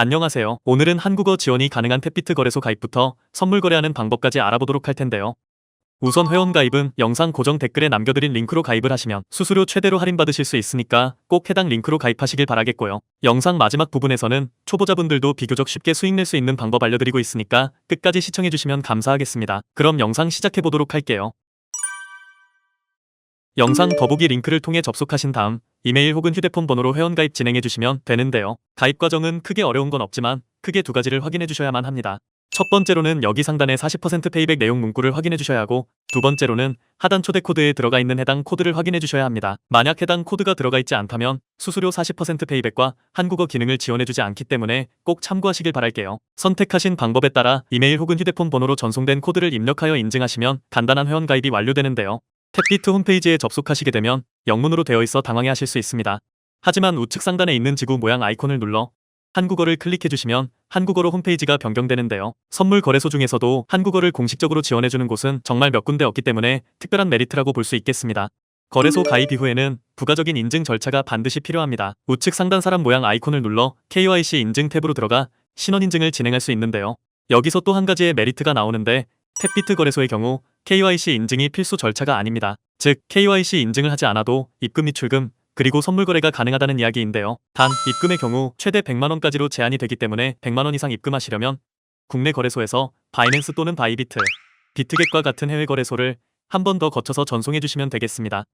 안녕하세요. 오늘은 한국어 지원이 가능한 탭비트 거래소 가입부터 선물 거래하는 방법까지 알아보도록 할 텐데요. 우선 회원 가입은 영상 고정 댓글에 남겨드린 링크로 가입을 하시면 수수료 최대로 할인받으실 수 있으니까 꼭 해당 링크로 가입하시길 바라겠고요. 영상 마지막 부분에서는 초보자분들도 비교적 쉽게 수익 낼 수 있는 방법 알려드리고 있으니까 끝까지 시청해주시면 감사하겠습니다. 그럼 영상 시작해보도록 할게요. 영상 더보기 링크를 통해 접속하신 다음 이메일 혹은 휴대폰 번호로 회원가입 진행해주시면 되는데요. 가입 과정은 크게 어려운 건 없지만 크게 두 가지를 확인해주셔야만 합니다. 첫 번째로는 여기 상단의 40% 페이백 내용 문구를 확인해주셔야 하고, 두 번째로는 하단 초대 코드에 들어가 있는 해당 코드를 확인해주셔야 합니다. 만약 해당 코드가 들어가 있지 않다면 수수료 40% 페이백과 한국어 기능을 지원해주지 않기 때문에 꼭 참고하시길 바랄게요. 선택하신 방법에 따라 이메일 혹은 휴대폰 번호로 전송된 코드를 입력하여 인증하시면 간단한 회원가입이 완료되는데요. 탭비트 홈페이지에 접속하시게 되면 영문으로 되어 있어 당황해하실 수 있습니다. 하지만 우측 상단에 있는 지구 모양 아이콘을 눌러 한국어를 클릭해주시면 한국어로 홈페이지가 변경되는데요. 선물 거래소 중에서도 한국어를 공식적으로 지원해주는 곳은 정말 몇 군데 없기 때문에 특별한 메리트라고 볼 수 있겠습니다. 거래소 가입 이후에는 부가적인 인증 절차가 반드시 필요합니다. 우측 상단 사람 모양 아이콘을 눌러 KYC 인증 탭으로 들어가 신원 인증을 진행할 수 있는데요. 여기서 또 한 가지의 메리트가 나오는데, 탭비트 거래소의 경우 KYC 인증이 필수 절차가 아닙니다. 즉 KYC 인증을 하지 않아도 입금 및 출금, 그리고 선물 거래가 가능하다는 이야기인데요. 단 입금의 경우 최대 100만원까지로 제한이 되기 때문에 100만원 이상 입금하시려면 국내 거래소에서 바이낸스 또는 바이비트, 비트겟과 같은 해외 거래소를 한 번 더 거쳐서 전송해 주시면 되겠습니다.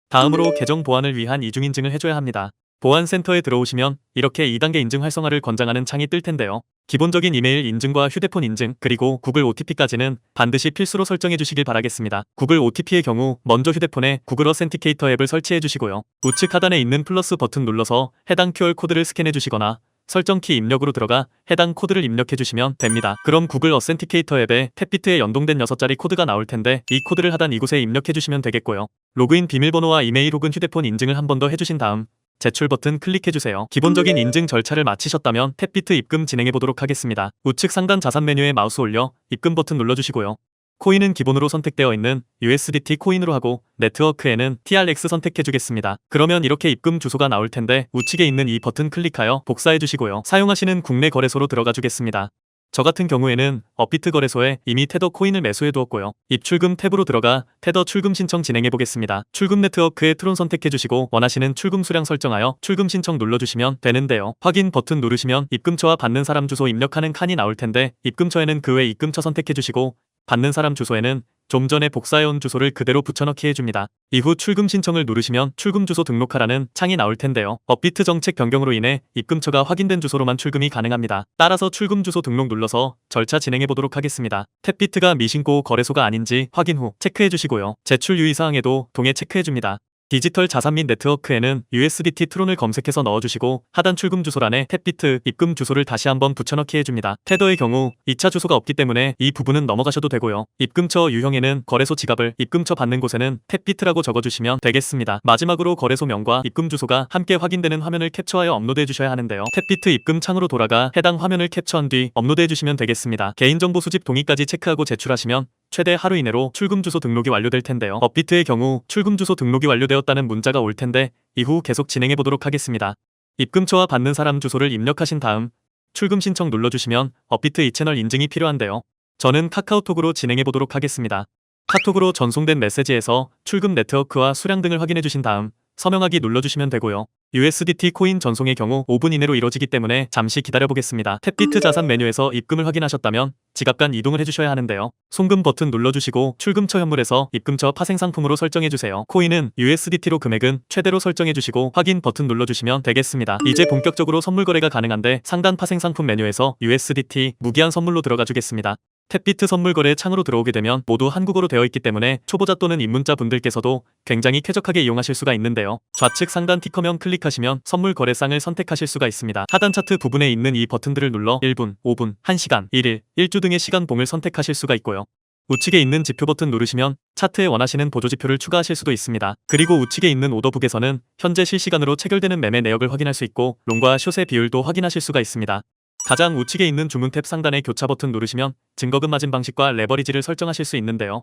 다음으로 계정 보안을 위한 이중인증을 해줘야 합니다. 보안센터에 들어오시면 이렇게 2단계 인증 활성화를 권장하는 창이 뜰 텐데요. 기본적인 이메일 인증과 휴대폰 인증, 그리고 구글 OTP까지는 반드시 필수로 설정해 주시길 바라겠습니다. 구글 OTP의 경우 먼저 휴대폰에 구글 어센티케이터 앱을 설치해 주시고요. 우측 하단에 있는 플러스 버튼 눌러서 해당 QR코드를 스캔해 주시거나 설정키 입력으로 들어가 해당 코드를 입력해 주시면 됩니다. 그럼 구글 어센티케이터 앱에 탭비트에 연동된 6자리 코드가 나올 텐데 이 코드를 하단 이곳에 입력해 주시면 되겠고요. 로그인 비밀번호와 이메일 혹은 휴대폰 인증을 한 번 더 해주신 다음 제출 버튼 클릭해주세요. 기본적인 인증 절차를 마치셨다면 탭비트 입금 진행해보도록 하겠습니다. 우측 상단 자산 메뉴에 마우스 올려 입금 버튼 눌러주시고요. 코인은 기본으로 선택되어 있는 USDT 코인으로 하고 네트워크에는 TRX 선택해주겠습니다. 그러면 이렇게 입금 주소가 나올 텐데 우측에 있는 이 버튼 클릭하여 복사해주시고요. 사용하시는 국내 거래소로 들어가 주겠습니다. 저 같은 경우에는 업비트 거래소에 이미 테더 코인을 매수해두었고요. 입출금 탭으로 들어가 테더 출금 신청 진행해보겠습니다. 출금 네트워크에 트론 선택해주시고 원하시는 출금 수량 설정하여 출금 신청 눌러주시면 되는데요. 확인 버튼 누르시면 입금처와 받는 사람 주소 입력하는 칸이 나올 텐데, 입금처에는 그 외 입금처 선택해주시고 받는 사람 주소에는 좀 전에 복사해온 주소를 그대로 붙여넣기 해줍니다. 이후 출금 신청을 누르시면 출금 주소 등록하라는 창이 나올 텐데요. 업비트 정책 변경으로 인해 입금처가 확인된 주소로만 출금이 가능합니다. 따라서 출금 주소 등록 눌러서 절차 진행해보도록 하겠습니다. 탭비트가 미신고 거래소가 아닌지 확인 후 체크해주시고요. 제출 유의사항에도 동해 체크해줍니다. 디지털 자산 및 네트워크에는 USDT 트론을 검색해서 넣어주시고 하단 출금 주소란에 탭비트 입금 주소를 다시 한번 붙여넣기 해줍니다. 테더의 경우 2차 주소가 없기 때문에 이 부분은 넘어가셔도 되고요. 입금처 유형에는 거래소 지갑을, 입금처 받는 곳에는 탭비트라고 적어주시면 되겠습니다. 마지막으로 거래소명과 입금 주소가 함께 확인되는 화면을 캡처하여 업로드해 주셔야 하는데요. 탭비트 입금 창으로 돌아가 해당 화면을 캡처한 뒤 업로드해 주시면 되겠습니다. 개인정보 수집 동의까지 체크하고 제출하시면 최대 하루 이내로 출금 주소 등록이 완료될 텐데요. 업비트의 경우 출금 주소 등록이 완료되었다는 문자가 올 텐데 이후 계속 진행해 보도록 하겠습니다. 입금처와 받는 사람 주소를 입력하신 다음 출금 신청 눌러주시면 업비트 이 채널 인증이 필요한데요. 저는 카카오톡으로 진행해 보도록 하겠습니다. 카톡으로 전송된 메시지에서 출금 네트워크와 수량 등을 확인해 주신 다음 서명하기 눌러주시면 되고요. USDT 코인 전송의 경우 5분 이내로 이루어지기 때문에 잠시 기다려보겠습니다. 탭비트 자산 메뉴에서 입금을 확인하셨다면 지갑간 이동을 해주셔야 하는데요. 송금 버튼 눌러주시고 출금처 현물에서 입금처 파생상품으로 설정해주세요. 코인은 USDT로 금액은 최대로 설정해주시고 확인 버튼 눌러주시면 되겠습니다. 이제 본격적으로 선물 거래가 가능한데 상단 파생상품 메뉴에서 USDT 무기한 선물로 들어가 주겠습니다. 탭비트 선물 거래 창으로 들어오게 되면 모두 한국어로 되어 있기 때문에 초보자 또는 입문자 분들께서도 굉장히 쾌적하게 이용하실 수가 있는데요. 좌측 상단 티커명 클릭하시면 선물 거래상을 선택하실 수가 있습니다. 하단 차트 부분에 있는 이 버튼들을 눌러 1분, 5분, 1시간, 1일, 1주 등의 시간봉을 선택하실 수가 있고요. 우측에 있는 지표 버튼 누르시면 차트에 원하시는 보조지표를 추가하실 수도 있습니다. 그리고 우측에 있는 오더북에서는 현재 실시간으로 체결되는 매매 내역을 확인할 수 있고 롱과 숏의 비율도 확인하실 수가 있습니다. 가장 우측에 있는 주문 탭 상단의 교차 버튼 누르시면 증거금 마진 방식과 레버리지를 설정하실 수 있는데요.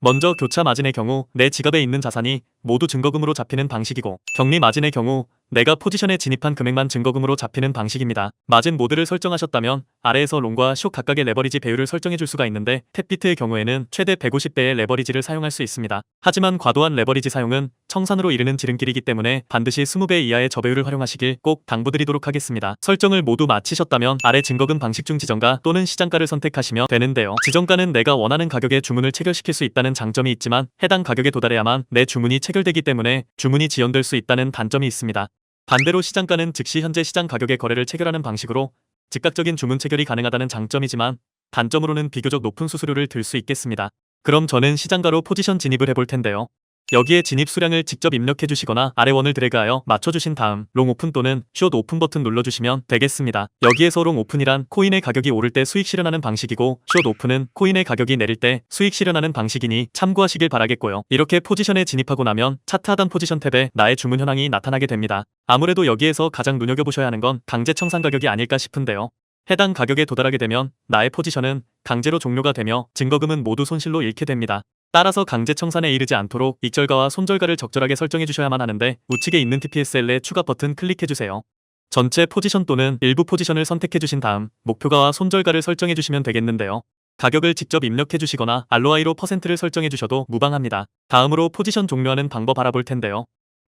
먼저 교차 마진의 경우 내 지갑에 있는 자산이 모두 증거금으로 잡히는 방식이고, 격리 마진의 경우 내가 포지션에 진입한 금액만 증거금으로 잡히는 방식입니다. 마진 모드를 설정하셨다면 아래에서 롱과 숏 각각의 레버리지 배율을 설정해 줄 수가 있는데 탭비트의 경우에는 최대 150배의 레버리지를 사용할 수 있습니다. 하지만 과도한 레버리지 사용은 청산으로 이르는 지름길이기 때문에 반드시 20배 이하의 저배율을 활용하시길 꼭 당부드리도록 하겠습니다. 설정을 모두 마치셨다면 아래 증거금 방식 중 지정가 또는 시장가를 선택하시면 되는데요. 지정가는 내가 원하는 가격에 주문을 체결시킬 수 있다는 장점이 있지만 해당 가격에 도달해야만 내 주문이 체결되기 때문에 주문이 지연될 수 있다는 단점이 있습니다. 반대로 시장가는 즉시 현재 시장 가격의 거래를 체결하는 방식으로 즉각적인 주문 체결이 가능하다는 장점이지만 단점으로는 비교적 높은 수수료를 들 수 있겠습니다. 그럼 저는 시장가로 포지션 진입을 해볼 텐데요. 여기에 진입 수량을 직접 입력해 주시거나 아래 원을 드래그하여 맞춰주신 다음 롱 오픈 또는 숏 오픈 버튼 눌러주시면 되겠습니다. 여기에서 롱 오픈이란 코인의 가격이 오를 때 수익 실현하는 방식이고 숏 오픈은 코인의 가격이 내릴 때 수익 실현하는 방식이니 참고하시길 바라겠고요. 이렇게 포지션에 진입하고 나면 차트 하단 포지션 탭에 나의 주문 현황이 나타나게 됩니다. 아무래도 여기에서 가장 눈여겨보셔야 하는 건 강제 청산 가격이 아닐까 싶은데요. 해당 가격에 도달하게 되면 나의 포지션은 강제로 종료가 되며 증거금은 모두 손실로 잃게 됩니다. 따라서 강제 청산에 이르지 않도록 익절가와 손절가를 적절하게 설정해 주셔야만 하는데 우측에 있는 TPSL의 추가 버튼 클릭해 주세요. 전체 포지션 또는 일부 포지션을 선택해 주신 다음 목표가와 손절가를 설정해 주시면 되겠는데요. 가격을 직접 입력해 주시거나 ROI로 %를 설정해 주셔도 무방합니다. 다음으로 포지션 종료하는 방법 알아볼 텐데요.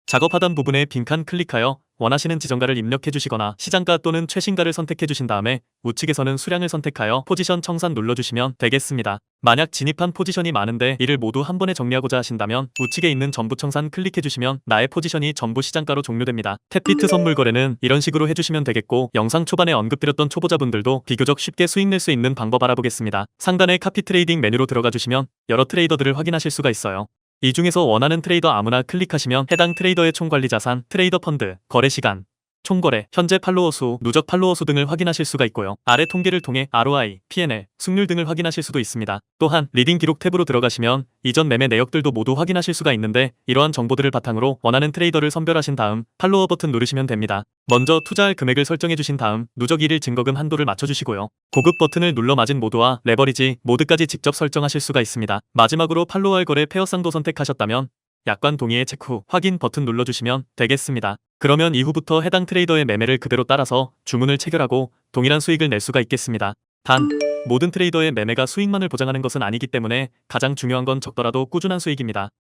작업 하단 부분에 빈칸 클릭하여 원하시는 지정가를 입력해 주시거나 시장가 또는 최신가를 선택해 주신 다음에 우측에서는 수량을 선택하여 포지션 청산 눌러주시면 되겠습니다. 만약 진입한 포지션이 많은데 이를 모두 한 번에 정리하고자 하신다면 우측에 있는 전부 청산 클릭해 주시면 나의 포지션이 전부 시장가로 종료됩니다. 탭비트 선물 거래는 이런 식으로 해주시면 되겠고 영상 초반에 언급드렸던 초보자분들도 비교적 쉽게 수익 낼 수 있는 방법 알아보겠습니다. 상단에 카피 트레이딩 메뉴로 들어가 주시면 여러 트레이더들을 확인하실 수가 있어요. 이 중에서 원하는 트레이더 아무나 클릭하시면 해당 트레이더의 총관리 자산, 트레이더 펀드, 거래 시간, 총거래, 현재 팔로워 수, 누적 팔로워 수 등을 확인하실 수가 있고요. 아래 통계를 통해 ROI, P&L, 승률 등을 확인하실 수도 있습니다. 또한 리딩 기록 탭으로 들어가시면 이전 매매 내역들도 모두 확인하실 수가 있는데 이러한 정보들을 바탕으로 원하는 트레이더를 선별하신 다음 팔로워 버튼 누르시면 됩니다. 먼저 투자할 금액을 설정해 주신 다음 누적 1일 증거금 한도를 맞춰주시고요. 고급 버튼을 눌러 마진 모드와 레버리지 모드까지 직접 설정하실 수가 있습니다. 마지막으로 팔로워할 거래 페어상도 선택하셨다면 약관 동의의 체크 후 확인 버튼 눌러주시면 되겠습니다. 그러면 이후부터 해당 트레이더의 매매를 그대로 따라서 주문을 체결하고 동일한 수익을 낼 수가 있겠습니다. 단, 모든 트레이더의 매매가 수익만을 보장하는 것은 아니기 때문에 가장 중요한 건 적더라도 꾸준한 수익입니다.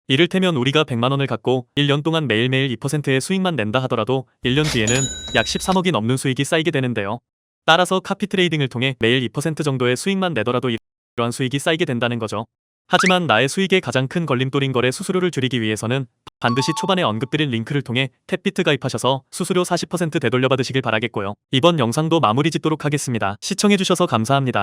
이를테면 우리가 100만원을 갖고 1년 동안 매일매일 2%의 수익만 낸다 하더라도 1년 뒤에는 약 13억이 넘는 수익이 쌓이게 되는데요. 따라서 카피 트레이딩을 통해 매일 2% 정도의 수익만 내더라도 이러한 수익이 쌓이게 된다는 거죠. 하지만 나의 수익의 가장 큰 걸림돌인 거래 수수료를 줄이기 위해서는 반드시 초반에 언급드린 링크를 통해 탭비트 가입하셔서 수수료 40% 되돌려 받으시길 바라겠고요. 이번 영상도 마무리 짓도록 하겠습니다. 시청해주셔서 감사합니다.